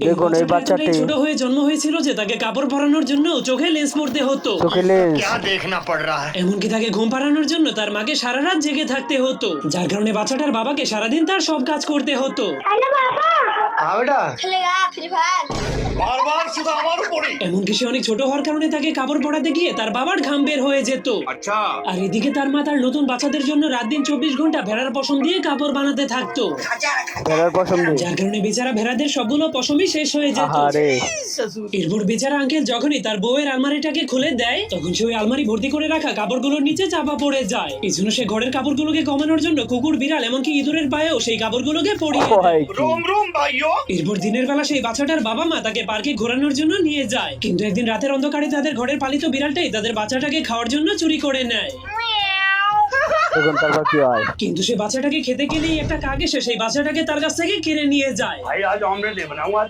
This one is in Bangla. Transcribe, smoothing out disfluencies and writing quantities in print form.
দেখুন এই বাচ্চাটি ছোট হয়ে জন্ম হয়েছিল যে তাকে কাপড় পরানোর জন্য চোখে লেন্স পরতে হতো। চোখে লেন্স। क्या देखना पड़ रहा है? এমনকি তাকে ঘুম পাড়ানোর জন্য তার মাকে সারা রাত জেগে থাকতে হতো, যার কারণে বাচ্চাটার বাবাকে সারাদিন তার সব কাজ করতে হতো। हाँ बेटा खेलेगा फ्री फायर। बार बार सुधा हमारे पड़ी। এমনকি সে অনেক ছোট হওয়ার কারণে তাকে কাপড় পরাতে গিয়ে তার বাবার ঘাম বের হয়ে যেত। अच्छा আর এদিকে তার মা তার নতুন বাচ্চাদের জন্য রাত দিন 24 ঘন্টা ভেড়ার পশম দিয়ে কাপড় বানাতে থাকতো, ভেড়ার পশম দিয়ে। যার কারণে বেচারা ভেড়াদের সবগুলো পশমই শেষ হয়ে যেত। আহারে। এরপর বেচারা আঙ্কেল যখনই তার বউয়ের আলমারিটাকে খুলে দেয় তখন সে ওই আলমারি ভর্তি করে রাখা কাপড়গুলোর নিচে চাপা পড়ে যায়। এই জন্য সে ঘরের কাপড়গুলোকে কমানোর জন্য কুকুর, বিড়াল এমনকি ইঁদুরের পায়েও সেই কাপড়গুলোকে পরিয়ে দেয়। হয় কি? रोम रोम भाइयों। এরপর দিনের বেলা সেই বাচ্চাটার বাবা মা তাকে পার্কে ঘোরানোর জন্য নিয়ে যায়, কিন্তু একদিন রাতের অন্ধকারে তাদের ঘরের পালিত বিড়ালটাই তাদের বাচ্চাটাকে খাওয়ার জন্য চুরি করে নেয়। দেখুন তারপর কি হয়। কিন্তু সে বাচ্চাটাকে খেতে গেলেই একটা কাক এসে সেই বাচ্চাটাকে তার কাছ থেকে কেড়ে নিয়ে যায়। भाई आज ऑमलेट नहीं बनाऊंगा।